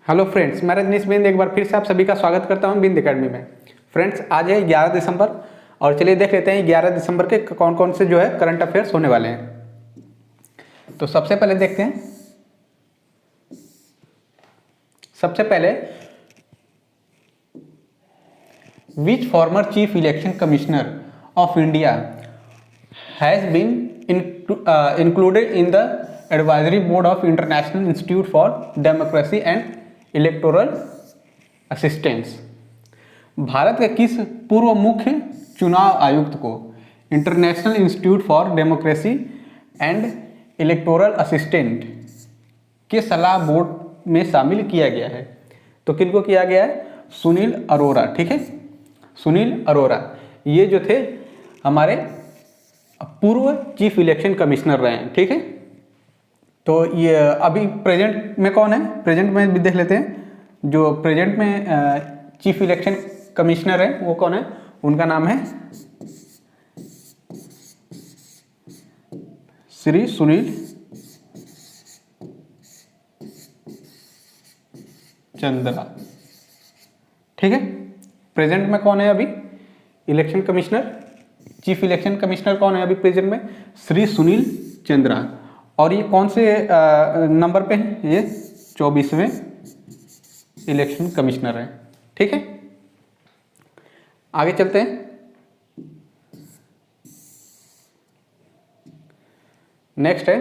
Hello friends, मैं रजनीश बिंद एक बार फिर से आप सभी का स्वागत करता हूं बिंद एकेडमी में। फ्रेंड्स, आज है 11 दिसंबर और चलिए देख लेते हैं 11 दिसंबर के कौन कौन से जो है करंट अफेयर्स होने वाले हैं। तो सबसे पहले देखते हैं, सबसे पहले which former chief election commissioner of India has been included in the advisory board of international institute for democracy and electoral assistance. Bharat के किस पूर्व मुख्य चुनाव आयुक्त को international institute for democracy and electoral assistant के सलाह बोर्ड में शामिल किया गया है? तो किनको किया गया है? सुनील अरोरा। ठीक है, सुनील अरोरा ये जो थे हमारे पूर्व चीफ इलेक्शन कमिश्नर रहे हैं। ठीक है, तो ये अभी प्रेजेंट में कौन है? प्रेजेंट में भी देख लेते हैं। जो प्रेजेंट में चीफ इलेक्शन कमिश्नर है वो कौन है? उनका नाम है श्री सुनील चंद्रा। ठीक है, प्रेजेंट में कौन है अभी election commissioner? Chief election commissioner कौन है अभी प्रेजेंट में? श्री सुनील चंद्रा। और ये कौन से नंबर पे है? ये 24वें इलेक्शन कमिश्नर है। ठीक है, आगे चलते हैं। नेक्स्ट है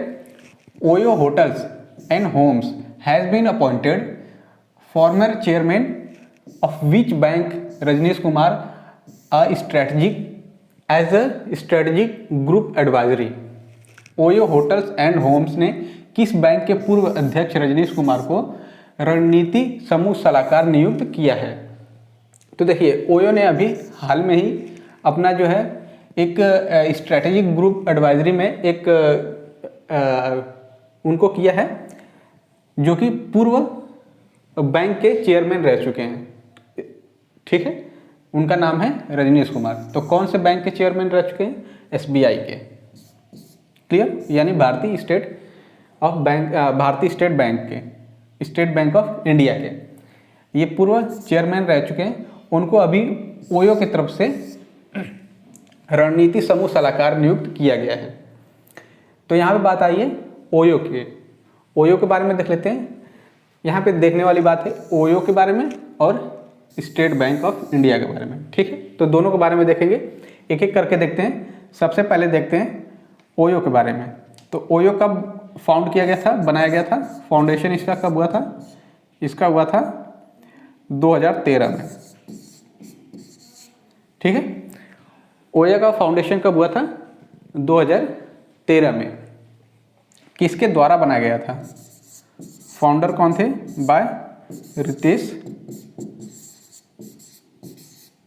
OYO hotels and homes has been appointed former chairman of which bank Rajnish Kumar as a strategic group advisory. OYO hotels and homes ने किस बैंक के पूर्व अध्यक्ष रजनीश कुमार को रणनीति समूह सलाहकार नियुक्त किया है? तो देखिए, ओयो ने अभी हाल में ही अपना जो है एक स्ट्रेटेजिक ग्रुप एडवाइजरी में एक उनको किया है, जो कि पूर्व बैंक के चेयरमैन रह चुके हैं। ठीक है, उनका नाम है रजनीश कुमार। तो कौन से बैंक के चेयरमैन रह चुके हैं? एसबीआई के। क्लियर, यानी भारतीय स्टेट बैंक के, स्टेट बैंक ऑफ इंडिया के ये पूर्व चेयरमैन रह चुके हैं। उनको अभी ओयो की तरफ से रणनीति समूह सलाहकार नियुक्त किया गया है। तो यहाँ पे बात आई है ओयो के। ओयो के बारे में देख लेते हैं। यहाँ पे देखने वाली बात है ओयो के बारे में और स्टेट बैंक ऑफ इंडिया के बारे में। ठीक है, तो दोनों के बारे में देखेंगे, एक एक करके देखते हैं। सबसे पहले देखते हैं ओयो के बारे में। तो ओयो कब फाउंड किया गया था, बनाया गया था? फाउंडेशन इसका कब हुआ था? इसका हुआ था 2013 में। ठीक है, ओयो का फाउंडेशन कब हुआ था? 2013 में। किसके द्वारा बनाया गया था? फाउंडर कौन थे? बाय रितेश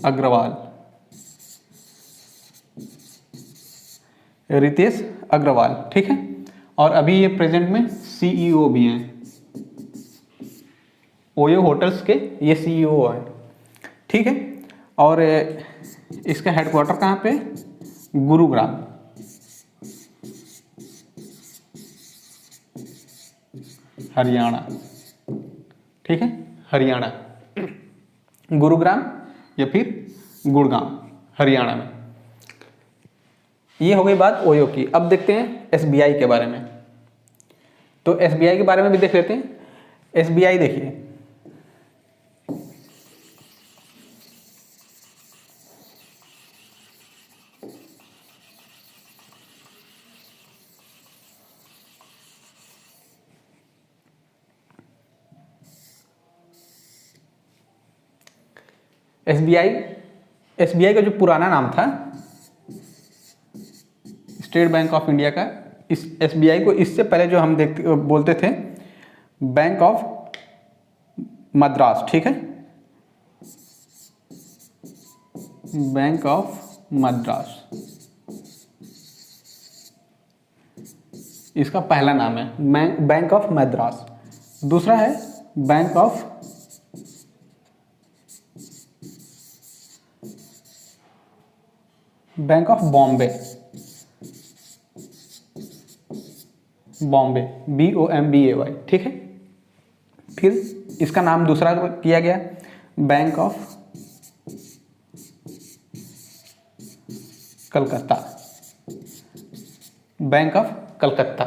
अग्रवाल। रितेश अग्रवाल। ठीक है, और अभी ये प्रेजेंट में सीईओ भी हैं। ओयो होटल्स के ये सीईओ हैं। ठीक है, और इसका हेडक्वार्टर कहाँ पे? गुरुग्राम। हरियाणा। ठीक है, हरियाणा, गुरुग्राम या फिर गुड़गांव, हरियाणा में। ये हो गई बात ओयो की। अब देखते हैं एसबीआई के बारे में। तो एसबीआई के बारे में भी देख लेते हैं। एसबीआई देखिए, एसबीआई का जो पुराना नाम था स्टेट बैंक ऑफ इंडिया का, इस एसबीआई को इससे पहले जो हम बोलते थे बैंक ऑफ मद्रास। ठीक है, बैंक ऑफ मद्रास इसका पहला नाम है, बैंक ऑफ मद्रास। दूसरा है bank of Bombay, Bombay BOMBAY। ठीक है, फिर इसका नाम दूसरा किया गया bank of Calcutta, bank of Calcutta.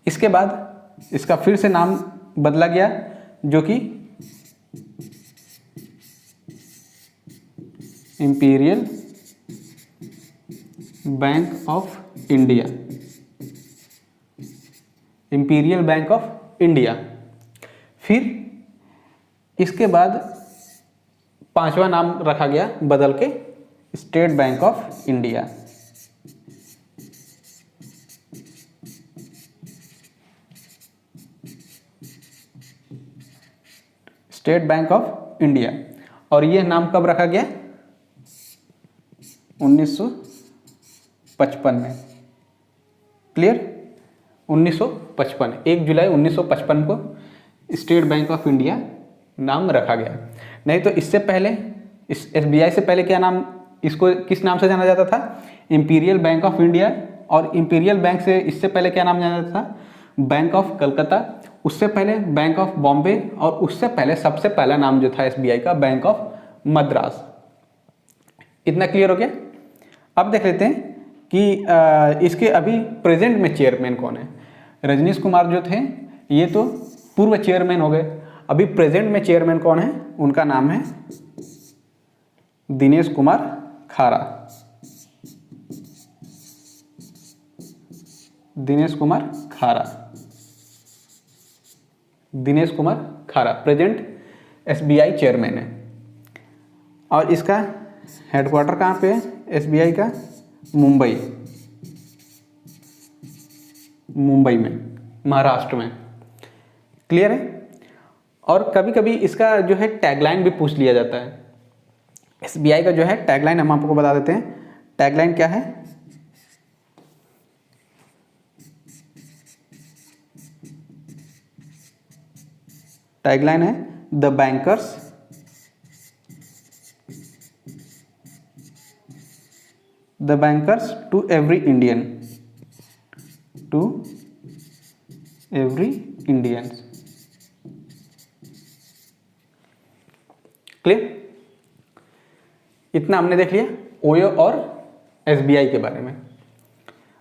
इसके बाद इसका फिर से नाम बदला गया जो कि imperial bank of India, imperial bank of India. फिर इसके बाद पांचवा नाम रखा गया बदल के state bank of India, state bank of India. और यह नाम कब रखा गया? 1955 में। क्लियर? 1955, 1 जुलाई 1955 को स्टेट बैंक ऑफ इंडिया नाम रखा गया। नहीं तो इससे पहले, इस एसबीआई से पहले क्या नाम, इसको किस नाम से जाना जाता था? Imperial bank of India. और इंपीरियल बैंक से इससे पहले क्या नाम जाना जाता था? Bank of Calcutta. उससे पहले बैंक ऑफ बॉम्बे। और उससे पहले सबसे पहला नाम जो था एसबीआई का, बैंक ऑफ मद्रास। इतना क्लियर हो गया? अब देख लेते हैं कि इसके अभी प्रेजेंट में चेयरमैन कौन है। रजनीश कुमार जो थे ये तो पूर्व चेयरमैन हो गए। अभी प्रेजेंट में चेयरमैन कौन है? उनका नाम है दिनेश कुमार खारा, दिनेश कुमार खारा, दिनेश कुमार खारा प्रेजेंट एसबीआई चेयरमैन है। और इसका हेडक्वार्टर कहाँ पे है एसबीआई का? मुंबई, मुंबई में, महाराष्ट्र में। क्लियर है? और कभी कभी इसका जो है टैगलाइन भी पूछ लिया जाता है। एसबीआई का जो है टैगलाइन हम आपको बता देते हैं। टैगलाइन क्या है? टैगलाइन है the bankers to every Indian, to every Indian. Clear? इतना हमने देख लिया ओयो और एसबीआई के बारे में।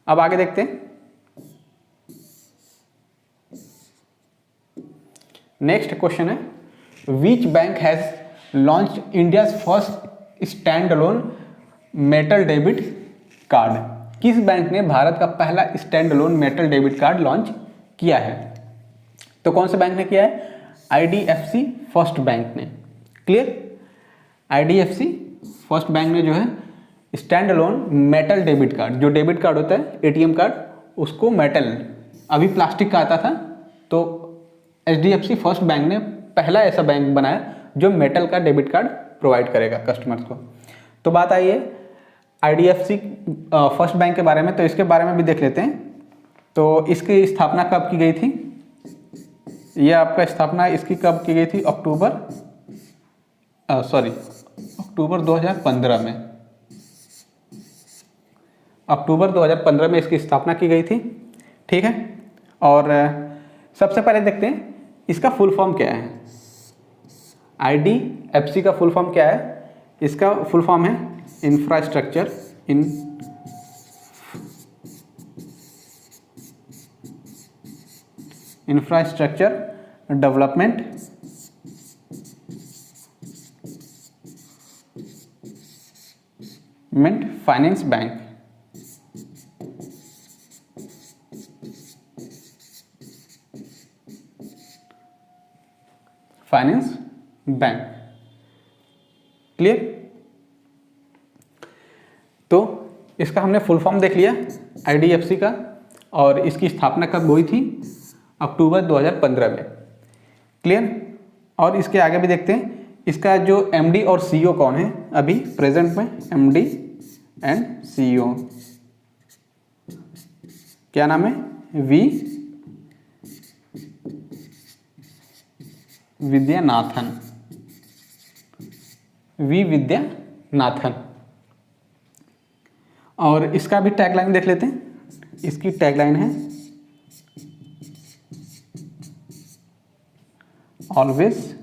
अब आगे देखते हैं। नेक्स्ट क्वेश्चन है, which bank has launch India's first stand alone metal debit card? किस बैंक ने भारत का पहला stand alone metal debit card launch किया है? तो कौन से बैंक ने किया है? आईडीएफसी फर्स्ट बैंक ने। क्लियर? आईडीएफसी फर्स्ट बैंक ने जो है stand alone metal debit card, जो डेबिट कार्ड होता है एटीएम कार्ड, उसको मेटल, अभी प्लास्टिक का आता था, तो एचडीएफसी फर्स्ट बैंक ने पहला ऐसा बैंक बनाया जो मेटल का डेबिट कार्ड प्रोवाइड करेगा कस्टमर्स को। तो बात आई है आईडीएफसी फर्स्ट बैंक के बारे में, तो इसके बारे में भी देख लेते हैं। तो इसकी स्थापना कब की गई थी? यह आपका स्थापना इसकी कब की गई थी? अक्टूबर 2015 में। अक्टूबर 2015 में इसकी स्थापना की गई थी। ठीक है? और सबसे पहले देखते हैं इसका फुल फॉर्म क्या है। आईडीएफसी का फुल फॉर्म क्या है? इसका फुल फॉर्म है infrastructure development finance bank. Finance bank. Clear? तो इसका हमने फुल फॉर्म देख लिया आईडीएफसी का, और इसकी स्थापना कब हुई थी? अक्टूबर 2015 में। क्लियर? और इसके आगे भी देखते हैं इसका जो एमडी और सीईओ कौन है अभी प्रेजेंट में। एमडी एंड सीईओ क्या नाम है? V Vidyanathan, V Vidyanathan. और इसका भी टैगलाइन देख लेते हैं। इसकी टैगलाइन है always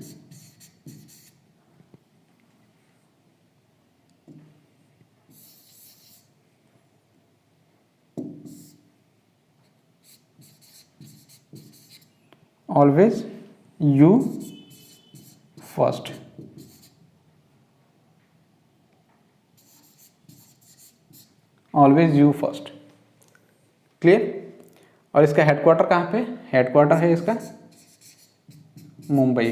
always you first. Always you first. Clear. और इसका हेडक्वार्टर कहाँ पे? हेडक्वार्टर है इसका मुंबई।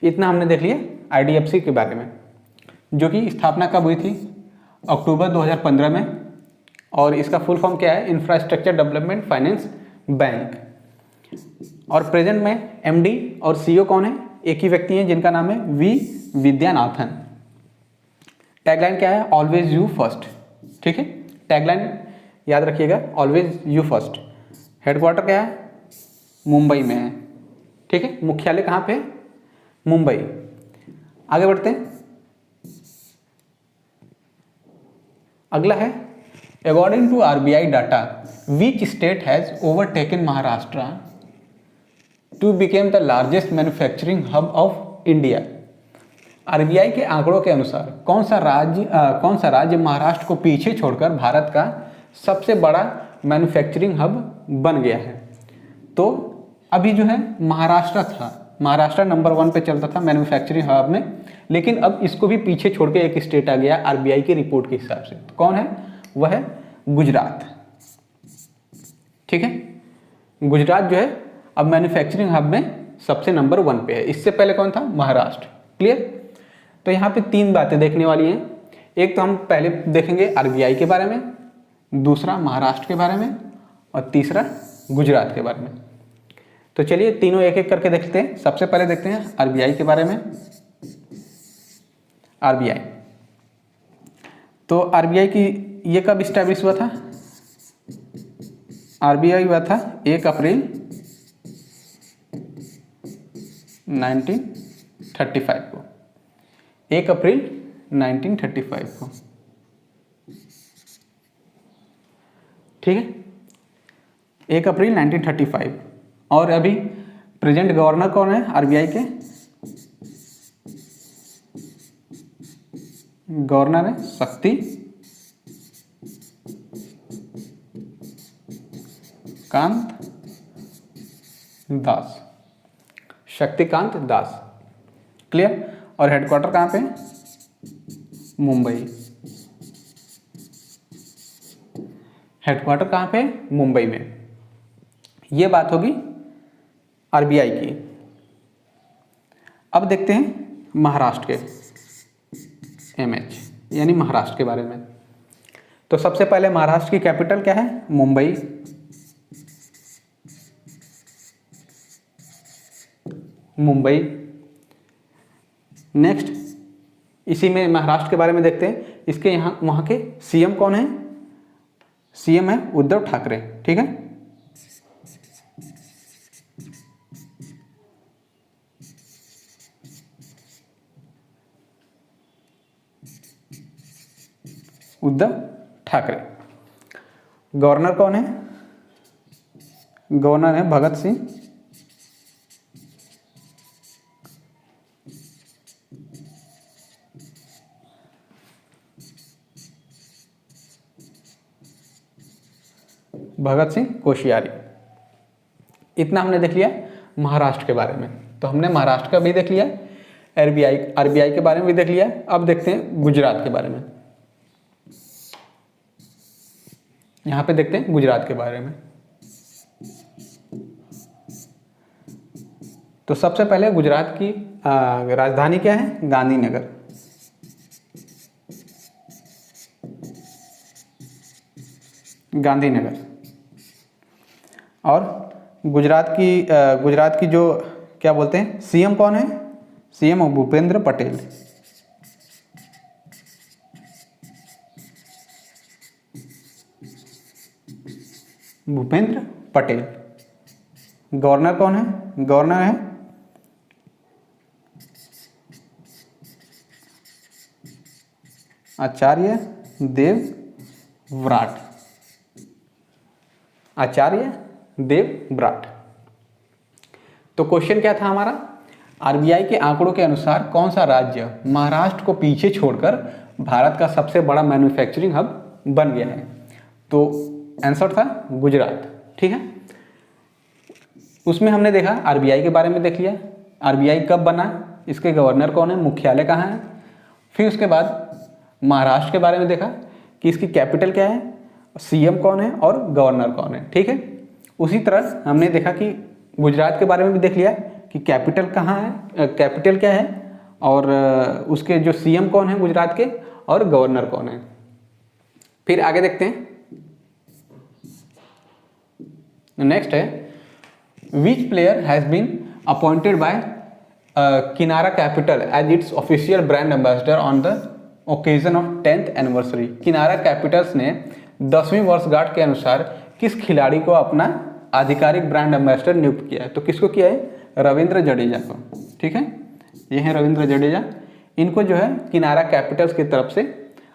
इतना हमने देख लिया आईडीएफसी के बारे में, जो कि स्थापना कब हुई थी? अक्टूबर 2015 में। और इसका फुल फॉर्म क्या है? Infrastructure development finance bank. और प्रेजेंट में एमडी और सीईओ कौन है? एक ही व्यक्ति हैं जिनका नाम है वी विद्यानाथन। टैगलाइन क्या है? Always you first. ठीक है, टैगलाइन याद रखिएगा, ऑलवेज यू फर्स्ट। हेडक्वार्टर क्या है? मुंबई में है। ठीक है, मुख्यालय कहाँ पे? मुंबई। आगे बढ़ते हैं। अगला है according to RBI data which state has overtaken Maharashtra to became the largest manufacturing hub of India. RBI के आंकड़ों के अनुसार कौन सा राज्य महाराष्ट्र को पीछे छोड़कर भारत का सबसे बड़ा मैन्युफैक्चरिंग हब बन गया है? तो अभी जो है महाराष्ट्र था, महाराष्ट्र नंबर 1 पे चलता था मैन्युफैक्चरिंग हब में, लेकिन अब इसको भी पीछे छोड़ के एक स्टेट आ गया आरबीआई की रिपोर्ट के हिसाब से। तो कौन है? वह है गुजरात। ठीक है, गुजरात जो है अब मैन्युफैक्चरिंग हब में सबसे नंबर 1 पे है। इससे पहले कौन था? महाराष्ट्र। क्लियर। तो यहाँ पे 3 बातें देखने वाली हैं। एक तो हम पहले देखेंगे आरबीआई के बारे में, दूसरा महाराष्ट्र के बारे में, और तीसरा गुजरात के बारे में। तो चलिए तीनों एक एक करके देखते हैं। सबसे पहले देखते हैं आरबीआई के बारे में। आरबीआई, तो आरबीआई की ये कब इस्टेब्लिश हुआ था? आरबीआई हुआ था 1 अप्रैल 1935 को। 1 अप्रैल 1935 को। ठीक है, 1 अप्रैल 1935। और अभी प्रेजेंट गवर्नर कौन है आरबीआई के? गवर्नर है शक्ति कांत दास। शक्तिकांत दास। क्लियर। और हेडक्वार्टर कहाँ पे? मुंबई। हेडक्वार्टर कहाँ पे? मुंबई में। ये बात होगी आरबीआई की। अब देखते हैं महाराष्ट्र के एमएच यानी महाराष्ट्र के बारे में। तो सबसे पहले महाराष्ट्र की कैपिटल क्या है? मुंबई। मुंबई। नेक्स्ट इसी में महाराष्ट्र के बारे में देखते हैं। इसके यहाँ वहाँ के सीएम कौन है? सीएम है उद्धव ठाकरे। ठीक है, उद्धव ठाकरे। गवर्नर कौन है? गवर्नर है भगत सिंह कोश्यारी। इतना हमने देख लिया महाराष्ट्र के बारे में। तो हमने महाराष्ट्र का भी देख लिया, आरबीआई के बारे में भी देख लिया। अब देखते हैं गुजरात के बारे में। यहाँ पे देखते हैं गुजरात के बारे में। तो सबसे पहले गुजरात की राजधानी क्या है? गांधीनगर। गांधीनगर। और गुजरात की जो क्या बोलते हैं सीएम कौन है? सीएम भूपेंद्र पटेल। भूपेंद्र पटेल। गवर्नर कौन है? गवर्नर है आचार्य देवव्रत। आचार्य देवव्रत। तो क्वेश्चन क्या था हमारा, आरबीआई के आंकड़ों के अनुसार कौन सा राज्य महाराष्ट्र को पीछे छोड़कर भारत का सबसे बड़ा मैन्युफैक्चरिंग हब बन गया है? तो आंसर था गुजरात। ठीक है, उसमें हमने देखा आरबीआई के बारे में देख लिया, आरबीआई कब बना, इसके गवर्नर कौन है, मुख्यालय कहाँ है। फिर उसके बाद महाराष्ट्र के बारे में देखा कि इसकी कैपिटल क्या है, सीएम कौन है और गवर्नर कौन है। ठीक है, उसी तरह हमने देखा कि गुजरात के बारे में भी देख लिया कि कैपिटल कहाँ है, कैपिटल क्या है और उसके जो सीएम कौन है गुजरात के और गवर्नर कौन है। फिर आगे देखते हैं, नेक्स्ट है which player has been appointed by Kinara capital as its official brand ambassador on the occasion of 10th anniversary. Kinara capitals ने 10वीं वर्षगांठ के अनुसार किस खिलाड़ी को अपना आधिकारिक ब्रांड एम्बेसडर नियुक्त किया है? तो किसको किया है? रविंद्र जडेजा को। ठीक है, ये है रविंद्र जडेजा, इनको जो है किनारा कैपिटल्स की तरफ से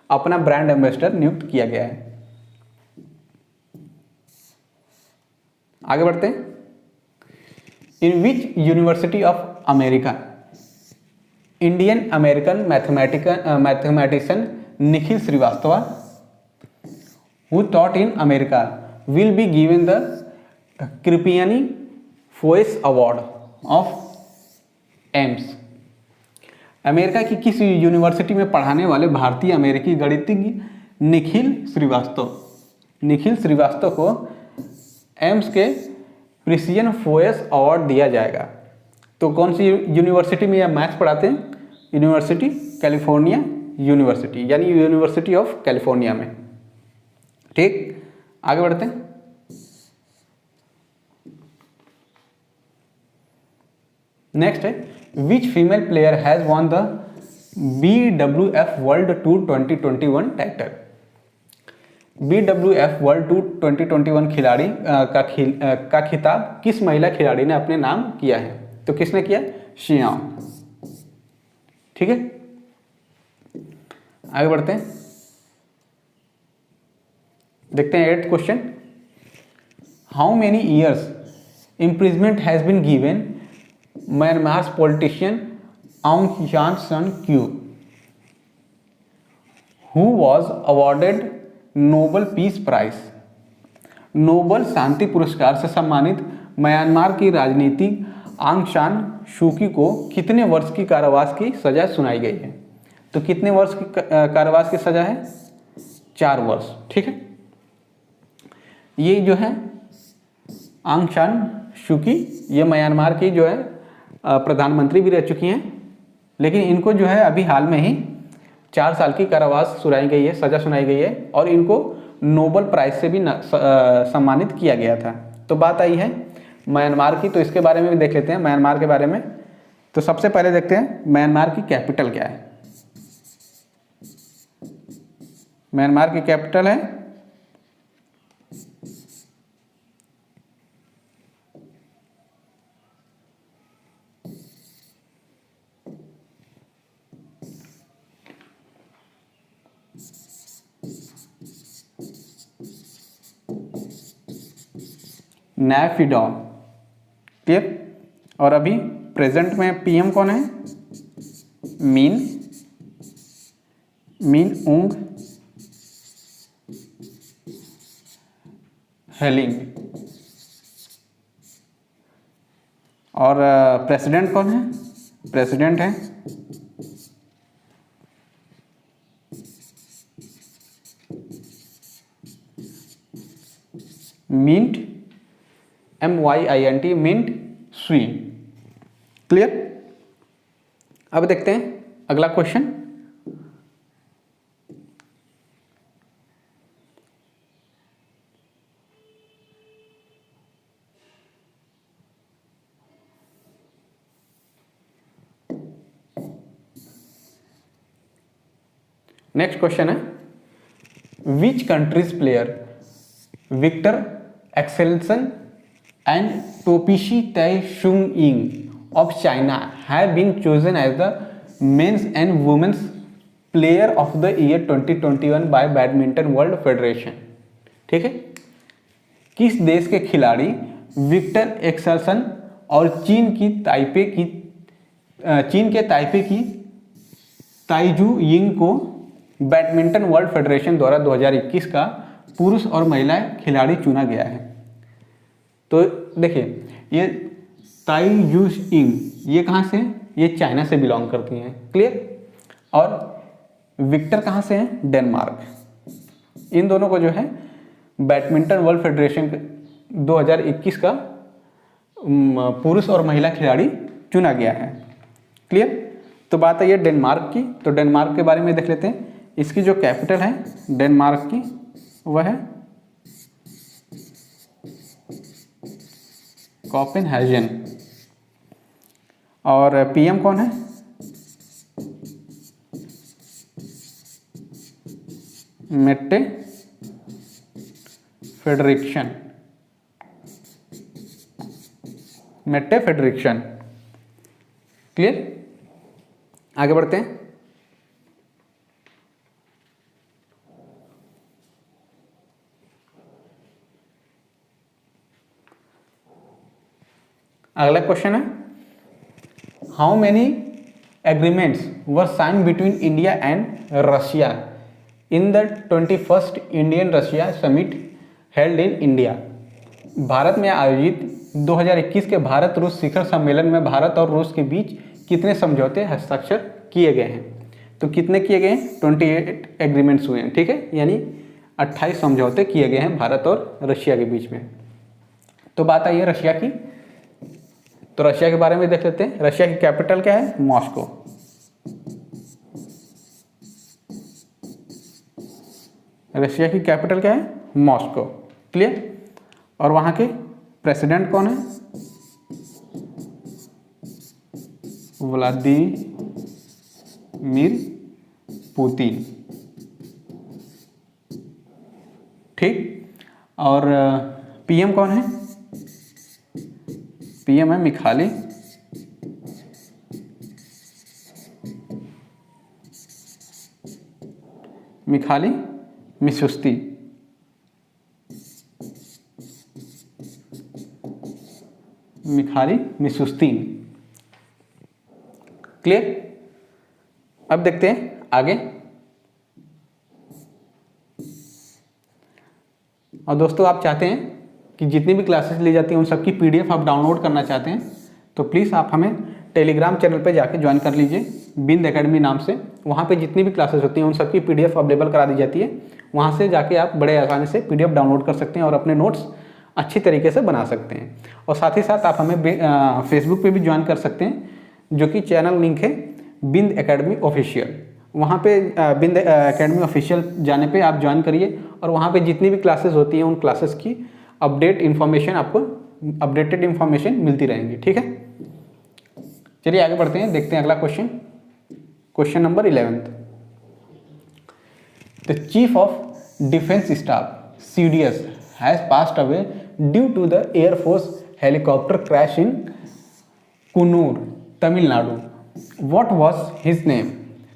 अपना ब्रांड एम्बेसडर नियुक्त किया गया है। आगे बढ़ते हैं, in which university of America Indian American mathematician Nikhil Srivastava who taught in America will be given the Cripiani Foes Award of AIIMS. America की किस यूनिवर्सिटी में पढ़ाने वाले भारतीय अमेरिकी गणितज्ञ निखिल श्रीवास्तव को एम्स के प्रिसियन फोएस अवार्ड दिया जाएगा? तो कौन सी यूनिवर्सिटी में यह मैथ्स पढ़ाते हैं? यूनिवर्सिटी कैलिफोर्निया यूनिवर्सिटी, यानी यूनिवर्सिटी ऑफ कैलिफोर्निया में। ठीक, आगे बढ़ते हैं, नेक्स्ट है which female player has won the BWF world tour 2021 title. BWF world tour 2021 खिलाड़ी का खिताब किस महिला खिलाड़ी ने अपने नाम किया है? तो किसने किया? शियाओ। ठीक है, आगे बढ़ते हैं, देखते हैं 8th question, how many years imprisonment has been given Myanmar's politician Aung San Suu Kyi who was awarded Nobel peace prize. Nobel शांति पुरस्कार से सम्मानित म्यांमार की राजनीतिक आंग सान सूकी को कितने वर्ष की कारावास की सजा सुनाई गई है? तो कितने वर्ष की कारावास की सजा है? 4 वर्ष। ठीक है, ये जो है आंग सान सूकी, ये म्यांमार की जो है प्रधानमंत्री भी रह चुकी हैं, लेकिन इनको जो है अभी हाल में ही 4 साल की कारावास सुनाई गई है, सजा सुनाई गई है और इनको नोबल प्राइज से भी सम्मानित किया गया था। तो बात आई है म्यांमार की, तो इसके बारे में भी देख लेते हैं म्यांमार के बारे में। तो सबसे पहले देखते हैं म्यांमार की कैपिटल क्या है। म्यांमार की कैपिटल है नैफिडॉन। क्लियर, और अभी प्रेजेंट में पीएम कौन है? Min Aung Hlaing. और प्रेसिडेंट कौन है? प्रेसिडेंट है Myint MYINT Myint Swe. Clear, अब देखते हैं अगला क्वेश्चन, नेक्स्ट क्वेश्चन है which country's player Viktor Axelsen and Topishi Tai-Shung-ying of China have been chosen as the men's and women's player of the year 2021 by Badminton World Federation। ठीक है, किस देश के खिलाड़ी विक्टर एक्सलसन और चीन के ताइपे की ताइजू यिंग को बैडमिंटन वर्ल्ड फेडरेशन द्वारा 2021 का पुरुष और महिला खिलाड़ी चुना गया है? तो देखिए, ये ताइजू यिंग ये कहाँ से हैं? ये चाइना से बिलोंग करती हैं। क्लियर? और विक्टर कहाँ से हैं? डेनमार्क। इन दोनों को जो है बैडमिंटन वर्ल्ड फेडरेशन 2021 का पुरुष और महिला खिलाड़ी चुना गया है। क्लियर? तो बात है ये डेनमार्क की। तो डेनमार्क के बारे में देख लेते हैं। इसकी जो कैपिटल है डेनमार्क की वह है कोपेनहेगन। और पीएम कौन है? Mette Frederiksen. Mette Frederiksen. Clear? आगे बढ़ते हैं। अगला क्वेश्चन है, how many agreements were sign between India and Russia in the 21st Indian Russia summit held in India? Bharat में आयोजित 2021 के भारत रूस शिखर सम्मेलन में भारत और रूस के बीच कितने समझौते हस्ताक्षर किए गए हैं? तो कितने किए गए हैं? 28 एग्रीमेंट्स हुए हैं। ठीक है, यानी 28 समझौते किए गए हैं भारत और रशिया के बीच में। तो बात आई है रशिया की। तो रशिया के बारे में देख लेते हैं। रशिया की कैपिटल क्या है? मॉस्को। रशिया की कैपिटल क्या है? मॉस्को। क्लियर? और वहां के प्रेसिडेंट कौन है? Vladimir Putin. ठीक? और पीएम कौन है? पीएम है Mikhail Mishustin. Mikhail Mishustin. Clear? अब देखते हैं आगे। और दोस्तों, आप चाहते हैं कि जितनी भी क्लासेस ली जाती हैं उन सबकी पीडीएफ आप डाउनलोड करना चाहते हैं तो प्लीज़ आप हमें टेलीग्राम चैनल पे जाके ज्वाइन कर लीजिए, बिंद एकेडमी नाम से। वहाँ पे जितनी भी क्लासेस होती हैं उन सबकी पीडीएफ अवेलेबल करा दी जाती है। वहाँ से जाके आप बड़े आसानी से पीडीएफ डाउनलोड कर सकते हैं और अपने नोट्स अच्छी तरीके से बना सकते हैं। और साथ ही साथ आप हमें फेसबुक पे भी ज्वाइन कर सकते हैं, जो कि चैनल लिंक है बिंद एकेडमी ऑफिशियल। वहाँ पे बिंद एकेडमी ऑफिशियल जाने पे आप ज्वाइन करिए और वहाँ पे जितनी भी क्लासेस होती हैं उन क्लासेस की अपडेटेड इन्फॉर्मेशन मिलती रहेंगी। ठीक है, चलिए आगे बढ़ते हैं, देखते हैं अगला question. Question number 11। The chief of defence staff CDS has passed away due to the air force helicopter crash in Coonoor, Tamil Nadu. What was his name?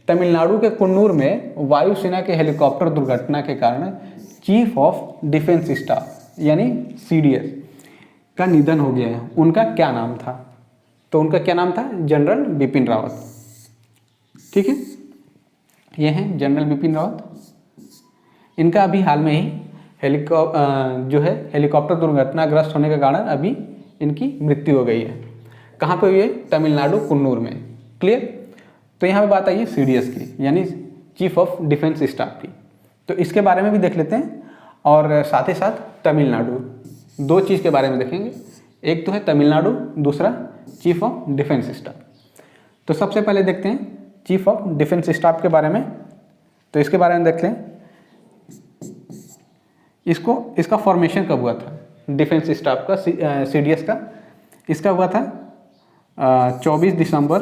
Tamil Nadu के कुन्नूर में वायुसेना के हेलीकॉप्टर दुर्घटना के कारण चीफ ऑफ डिफेंस स्टाफ यानी CDS का निधन हो गया है। उनका क्या नाम था? तो उनका क्या नाम था? जनरल बिपिन रावत। ठीक है, ये हैं जनरल बिपिन रावत। इनका अभी हाल में ही हेलीकॉप्टर दुर्घटनाग्रस्त होने के कारण अभी इनकी मृत्यु हो गई है। कहाँ पे हुई है? तमिलनाडु कुन्नूर में। क्लियर? तो यहाँ पे बात आई है CDS की, यानी चीफ ऑफ डिफेंस स्टाफ की। तो इसके बारे में भी देख लेते हैं और साथ ही साथ तमिलनाडु, दो चीज़ के बारे में देखेंगे। एक तो है तमिलनाडु, दूसरा चीफ ऑफ डिफेंस स्टाफ। तो सबसे पहले देखते हैं चीफ ऑफ डिफेंस स्टाफ के बारे में। तो इसके बारे में देखते हैं इसका फॉर्मेशन कब हुआ था डिफेंस स्टाफ का, CDS का। इसका हुआ था 24 दिसंबर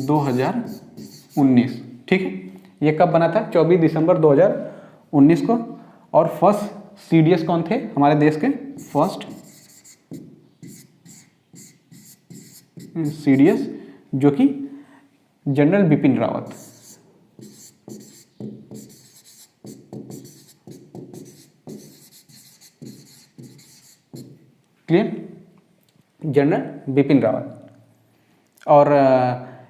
2019। ठीक है, ये कब बना था? 24 दिसंबर 2019 को। और फर्स्ट CDS कौन थे हमारे देश के? फर्स्ट CDS जो कि general Bipin Rawat. Clear, general Bipin Rawat. और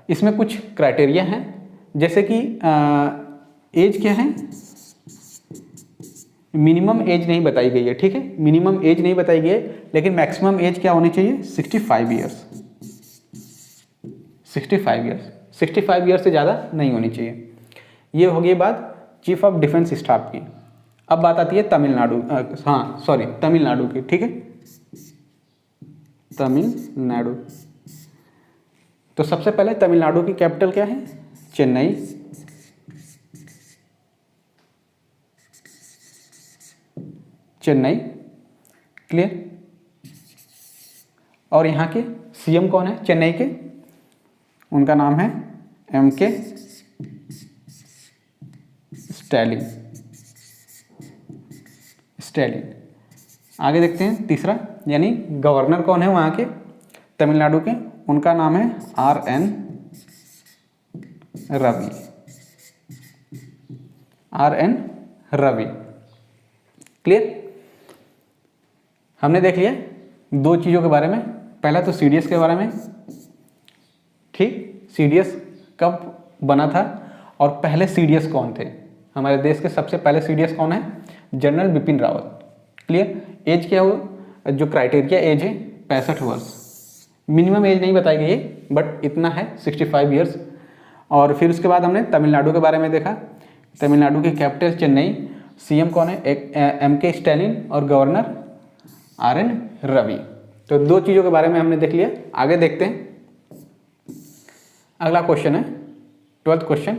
इसमें कुछ क्राइटेरिया हैं, जैसे कि एज क्या है, मिनिमम एज नहीं बताई गई है, ठीक है, मिनिमम एज नहीं बताई गई है, लेकिन मैक्सिमम एज क्या होनी चाहिए, 65 ईयर्स, 65 ईयर्स, 65 ईयर्स से ज़्यादा नहीं होनी चाहिए। ये हो गई बात चीफ ऑफ डिफेंस स्टाफ की। अब बात आती है तमिलनाडु, तमिलनाडु की, ठीक है, तमिलनाडु। तो सबसे पहले तमिलनाडु की कैपिटल क्या है, चेन्नई। चेन्नई, क्लियर। और यहाँ के सीएम कौन है चेन्नई के, उनका नाम है MK स्टैलिन। आगे देखते हैं तीसरा, यानी गवर्नर कौन है वहाँ के तमिलनाडु के, उनका नाम है RN Ravi. RN Ravi, clear. हमने देख लिया दो चीज़ों के बारे में, पहला तो CDS के बारे में, ठीक, CDS कब बना था और पहले CDS कौन थे, हमारे देश के सबसे पहले CDS कौन है, general Bipin Rawat, clear. Age क्या हो, जो क्राइटेरिया एज है 65 वर्ष, मिनिमम एज नहीं बताई गई है, बट इतना है 65 ईयर्स। और फिर उसके बाद हमने तमिलनाडु के बारे में देखा, तमिलनाडु की कैपिटल चेन्नई, CM कौन है, एक MK स्टैलिन और गवर्नर RN रवि। तो दो चीज़ों के बारे में हमने देख लिया। आगे देखते हैं, अगला क्वेश्चन है 12th question,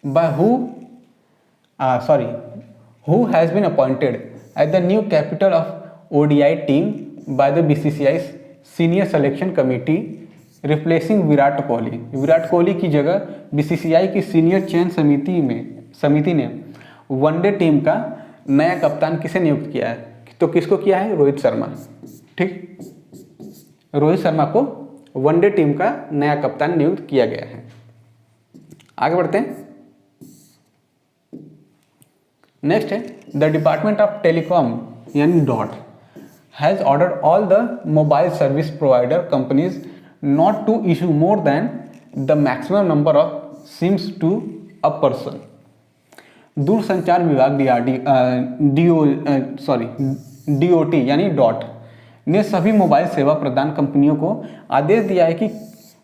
by who has been appointed as the new capital of ODI team by the BCCI senior selection committee replacing Virat Kohli. Virat Kohli की जगह BCCI की सीनियर चयन समिति ने वनडे टीम का नया कप्तान किसे नियुक्त किया है, तो किसको किया है, रोहित शर्मा, ठीक, रोहित शर्मा को वनडे टीम का नया कप्तान नियुक्त किया गया है। आगे बढ़ते हैं, नेक्स्ट है द डिपार्टमेंट ऑफ टेलीकॉम यानी DOT has ordered all the mobile service provider companies not to issue more than the maximum number of SIMs to a person. दूरसंचार विभाग DOT यानी डॉट ने सभी मोबाइल सेवा प्रदान कंपनियों को आदेश दिया है कि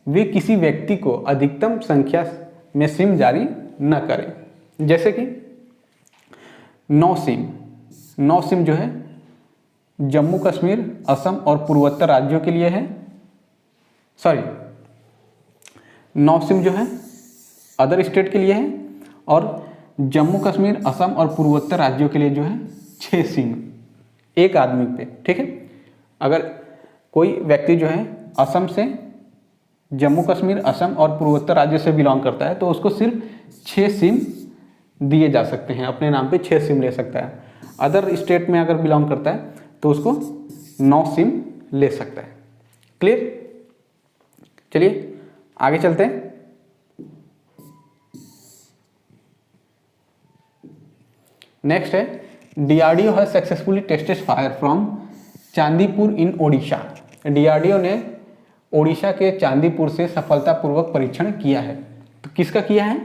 वे किसी व्यक्ति को अधिकतम संख्या में सिम जारी न करें। जैसे कि 9 सिम जो है जम्मू कश्मीर, असम और पूर्वोत्तर राज्यों के लिए है, 9 सिम जो है अदर स्टेट के लिए है, और जम्मू कश्मीर, असम और पूर्वोत्तर राज्यों के लिए जो है 6 सिम एक आदमी पे, ठीक है। अगर कोई व्यक्ति जो है असम से, जम्मू कश्मीर, असम और पूर्वोत्तर राज्य से बिलोंग करता है तो उसको सिर्फ 6 सिम दिए जा सकते हैं, अपने नाम पे 6 सिम ले सकता है। अदर स्टेट में अगर बिलोंग करता है तो उसको 9 सिम ले सकता है, क्लियर। चलिए आगे चलते हैं। नेक्स्ट है DRDO has successfully tested fire from Chandipur in Odisha. DRDO ने ओडिशा के चांदीपुर से सफलतापूर्वक परीक्षण किया है। तो किसका किया है,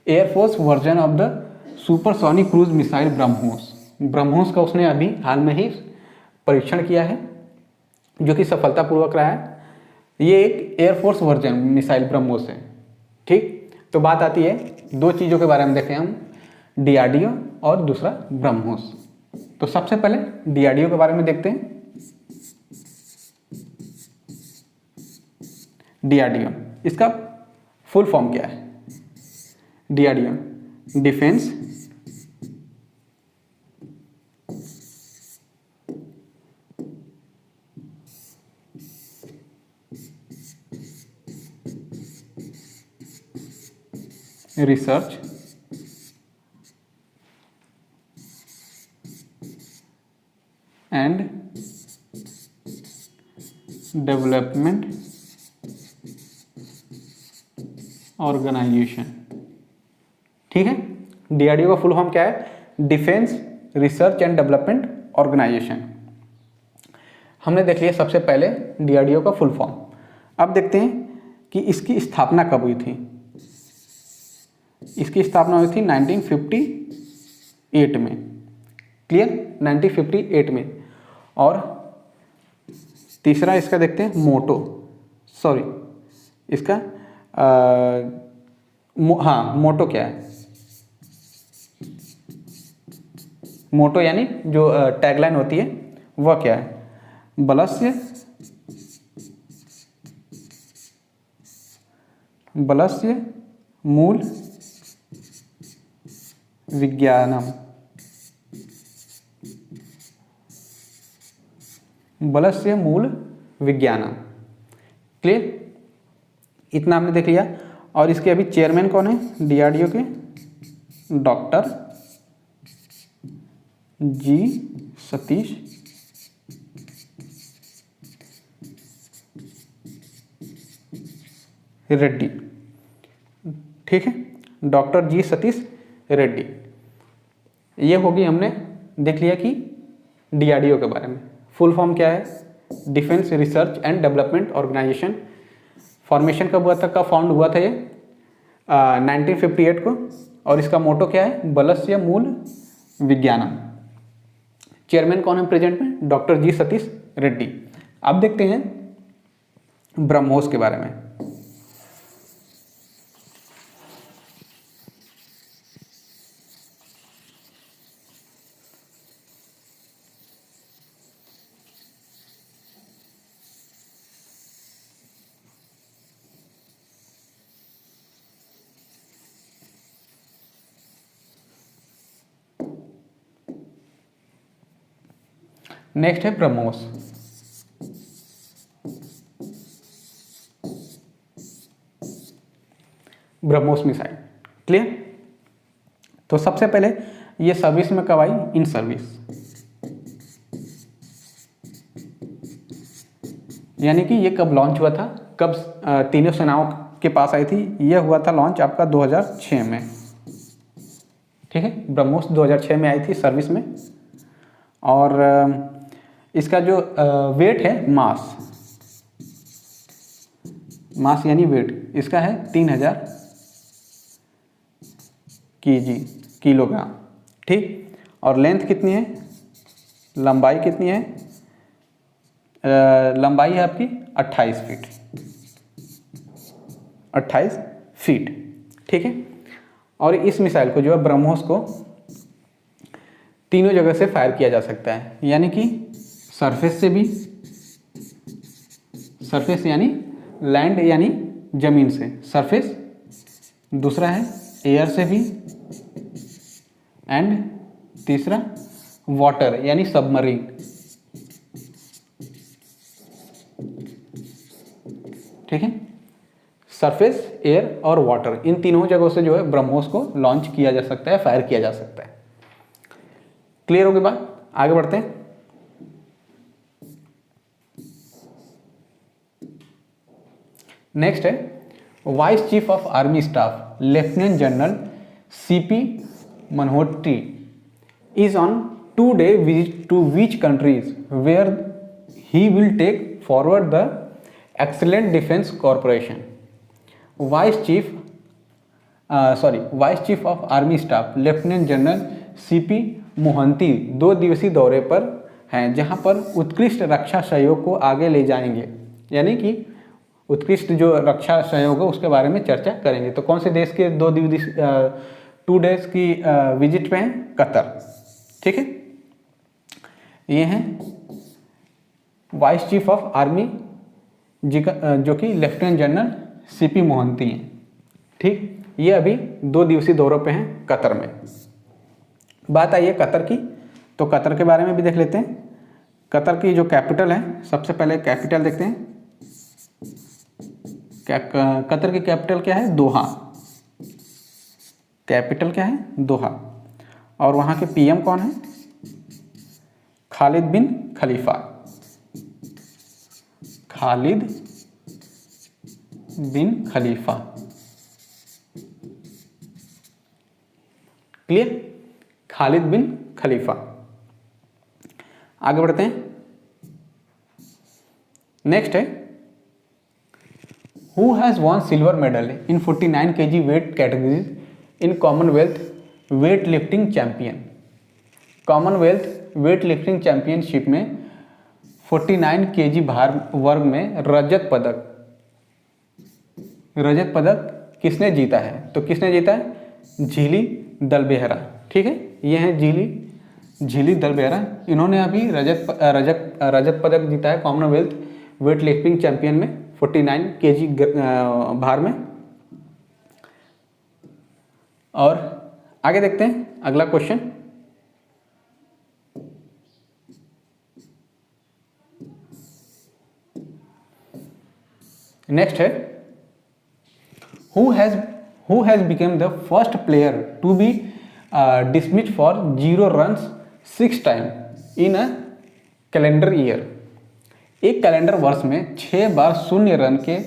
air force version of the supersonic cruise missile BrahMos का उसने अभी हाल में ही परीक्षण किया है, जो कि सफलतापूर्वक रहा है। ये एक एयरफोर्स वर्जन मिसाइल ब्रह्मोस है, ठीक। तो बात आती है दो चीज़ों के बारे में देखें हम, DRDO और दूसरा ब्रह्मोस। तो सबसे पहले DRDO के बारे में देखते हैं। DRDO इसका फुल फॉर्म क्या है, DRDO defence research and development organisation, ठीक है। DRDO का फुल फॉर्म क्या है, defence research and development organisation. हमने देख लिया सबसे पहले डीआरडीओ का फुल फॉर्म। अब देखते हैं कि इसकी स्थापना कब हुई थी। इसकी स्थापना हुई थी 1958 में। क्लियर, 1958 में। और तीसरा इसका देखते हैं मोटो, सॉरी इसका मोटो क्या है। मोटो यानी जो टैगलाइन होती है वह क्या है, बलस्य मूल विज्ञानम, बलस्य मूल विज्ञानम। क्लियर, इतना हमने देख लिया। और इसके अभी चेयरमैन कौन है डीआरडीओ के, डॉक्टर जी सतीश रेड्डी। ठीक है, डॉक्टर जी सतीश रेड्डी। ये होगी, हमने देख लिया कि डीआरडीओ के बारे में। फुल फॉर्म क्या है, defence research and development organisation. Formation कब हुआ था, कब फाउंड हुआ था ये 1958 को। और इसका मोटो क्या है, बलस्य मूल विज्ञानम। चेयरमैन कौन है प्रेजेंट में, डॉक्टर जी सतीश रेड्डी। अब देखते हैं ब्रह्मोस के बारे में। नेक्स्ट है ब्रह्मोस। ब्रह्मोस मिसाइल। क्लियर, तो सबसे पहले ये सर्विस में कब आई, इन सर्विस, यानी कि ये कब लॉन्च हुआ था, कब तीनों सेनाओं के पास आई थी। ये हुआ था लॉन्च आपका 2006 में। ठीक है, ब्रह्मोस 2006 में आई थी सर्विस में। और इसका जो वेट है, मास यानी वेट इसका है 3000 किलोग्राम। ठीक, और लेंथ कितनी है, लंबाई कितनी है, लंबाई है आपकी 28 फीट, 28 फीट। ठीक है, और इस मिसाइल को जो है ब्रह्मोस को तीनों जगह से फायर किया जा सकता है, यानी कि सरफेस से भी, सरफेस यानी लैंड यानी जमीन से, सरफेस। दूसरा है एयर से भी, एंड तीसरा वाटर यानी सबमरीन। ठीक है, सरफेस, एयर और वाटर, इन तीनों जगहों से जो है ब्रह्मोस को लॉन्च किया जा सकता है, फायर किया जा सकता है। क्लियर हो गई बात, आगे बढ़ते हैं। नेक्स्ट है vice chief of army staff lieutenant general CP Mohanty is on 2-day visit to which countries where he will take forward the excellent defense cooperation. Vice Chief of Army Staff lieutenant general CP Mohanty 2 दिवसीय दौरे पर हैं, जहां पर उत्कृष्ट रक्षा सहयोग को आगे ले जाएंगे, यानी कि उत्कृष्ट जो रक्षा सहयोग है उसके बारे में चर्चा करेंगे। तो कौन से देश के 2 डेज की विजिट पे हैं, कतर। ठीक है, ये हैं वाइस चीफ ऑफ आर्मी जी का, जो कि लेफ्टिनेंट जनरल सीपी मोहंती हैं। ठीक, ये अभी 2 दिवसीय दौरों पे हैं कतर में। बात आई है कतर की, तो कतर के बारे में भी देख लेते हैं। कतर की जो कैपिटल है, सबसे पहले कैपिटल देखते हैं। कतर की कैपिटल क्या है, दोहा। कैपिटल क्या है, दोहा। और वहाँ के पीएम कौन है, खालिद बिन खलीफा। खालिद बिन खलीफा। क्लियर, खालिद बिन खलीफा। आगे बढ़ते हैं। नेक्स्ट है, who has won silver medal in 49 kg weight categories in Commonwealth weight lifting champion. Commonwealth weight lifting championship में 49 kg भार वर्ग में रजत पदक किसने जीता है? तो किसने जीता है? झिली दलबेहरा। ठीक है, ये हैं झिली दलबेहरा। इन्होंने अभी रजत पदक जीता है कॉमनवेल्थ वेट लिफ्टिंग चैंपियन में 49 kg भार में। और आगे देखते हैं अगला क्वेश्चन। नेक्स्ट है, who has become the first player to be dismissed for 0 runs 6 times in a calendar year। एक कैलेंडर वर्ष में 6 बार 0 रन के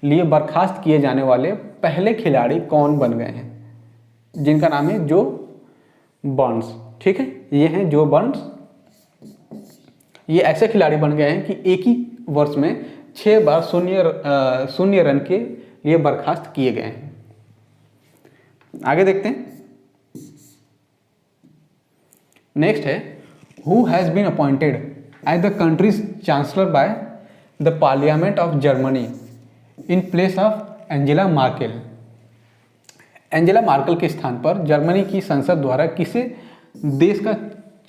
लिए बर्खास्त किए जाने वाले पहले खिलाड़ी कौन बन गए हैं? जिनका नाम है जो बर्न्स। ठीक है, ये हैं जो बर्न्स। ये ऐसे खिलाड़ी बन गए हैं कि एक ही वर्ष में 6 बार 0 रन के लिए बर्खास्त किए गए हैं। आगे देखते हैं। नेक्स्ट है, who has been appointed as the country's chancellor by the parliament of Germany in place of Angela Merkel. Angela Merkel के स्थान पर जर्मनी की संसद द्वारा किसे देश का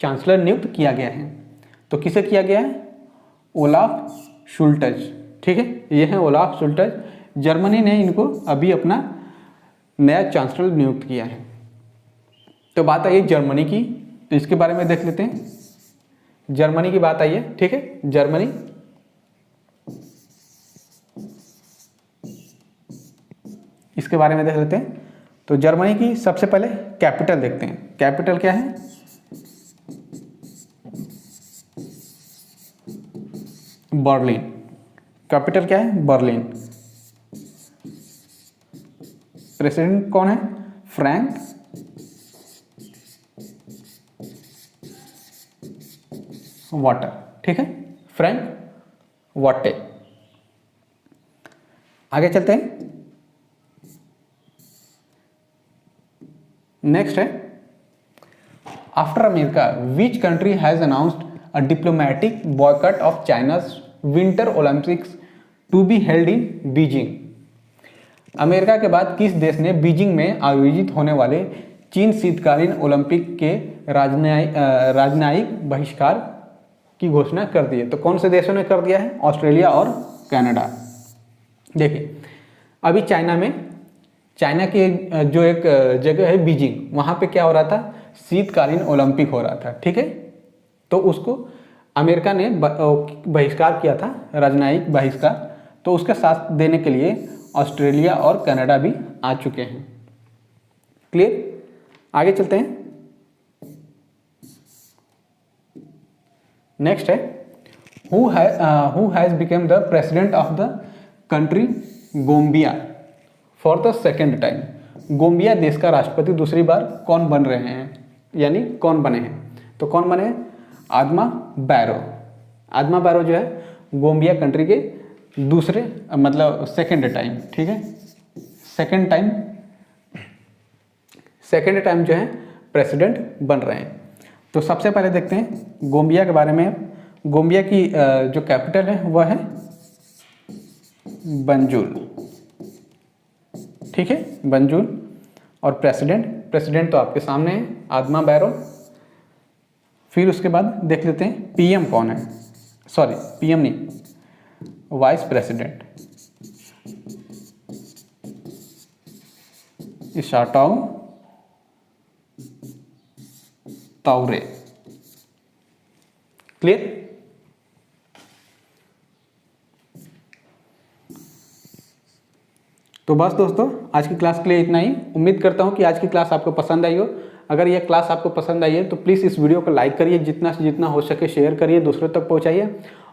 चांसलर नियुक्त किया गया है? तो किसे किया गया है? ओलाफ शुल्टज। ठीक है, ये है ओलाफ शुल्टज। जर्मनी ने इनको अभी अपना नया चांसलर नियुक्त किया है। तो बात आई जर्मनी की, तो इसके बारे में देख लेते हैं। जर्मनी की बात आई है। ठीक है, जर्मनी इसके बारे में देख लेते हैं। तो जर्मनी की सबसे पहले कैपिटल देखते हैं। कैपिटल क्या है? बर्लिन। कैपिटल क्या है? बर्लिन। प्रेसिडेंट कौन है? Frank Walter. ठीक है, फ्रैंक वाटे। आगे चलते हैं। नेक्स्ट है, after America which country has announced a diplomatic boycott of China's winter Olympics to be held in Beijing. America के बाद किस देश ने बीजिंग में आयोजित होने वाले चीन शीतकालीन ओलंपिक के राजनयिक बहिष्कार की घोषणा कर दी है? तो कौन से देशों ने कर दिया है? ऑस्ट्रेलिया और कनाडा। देखिए, अभी चाइना की जो एक जगह है बीजिंग, वहाँ पे क्या हो रहा था? शीतकालीन ओलंपिक हो रहा था। ठीक है, तो उसको अमेरिका ने बहिष्कार किया था, राजनयिक बहिष्कार। तो उसका साथ देने के लिए ऑस्ट्रेलिया और कनाडा भी आ चुके हैं। क्लियर? आगे चलते हैं। नेक्स्ट है, who has become the president of the country Gambia for the second time. Gambia देश का राष्ट्रपति दूसरी बार कौन बन रहे हैं, यानी कौन बने हैं? तो कौन बने? आदमा बैरो। आदमा बैरो जो है गोम्बिया कंट्री के दूसरे मतलब सेकेंड टाइम। ठीक है, सेकेंड टाइम जो है प्रेसिडेंट बन रहे हैं। तो सबसे पहले देखते हैं गोम्बिया के बारे में। गोम्बिया की जो कैपिटल है वह है बंजुल। ठीक है, बंजुल। और प्रेसिडेंट तो आपके सामने है, आदमा बैरो। फिर उसके बाद देख लेते हैं पीएम कौन है। सॉरी, पीएम नहीं, वाइस प्रेसिडेंट इशाटाओ ताउरे। क्लियर? तो बस दोस्तों, आज की क्लास के लिए इतना ही। उम्मीद करता हूँ कि आज की क्लास आपको पसंद आई हो। अगर यह क्लास आपको पसंद आई है तो प्लीज़ इस वीडियो को लाइक करिए, जितना से जितना हो सके शेयर करिए, दूसरों तक पहुँचाइए।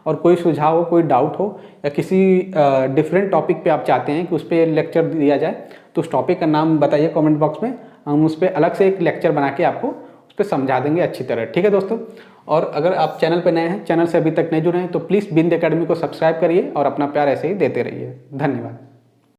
और कोई सुझाव हो, कोई डाउट हो या किसी डिफरेंट टॉपिक पे आप चाहते हैं कि उस पर लेक्चर दिया जाए, तो उस टॉपिक का नाम बताइए कमेंट बॉक्स में। हम उस पर अलग से एक लेक्चर बना के आपको उस पर समझा देंगे अच्छी तरह। ठीक है दोस्तों? और अगर आप चैनल पर नए हैं, चैनल से अभी तक नहीं जुड़े हैं, तो प्लीज़ बिंद एकेडमी को सब्सक्राइब करिए और अपना प्यार ऐसे ही देते रहिए। धन्यवाद।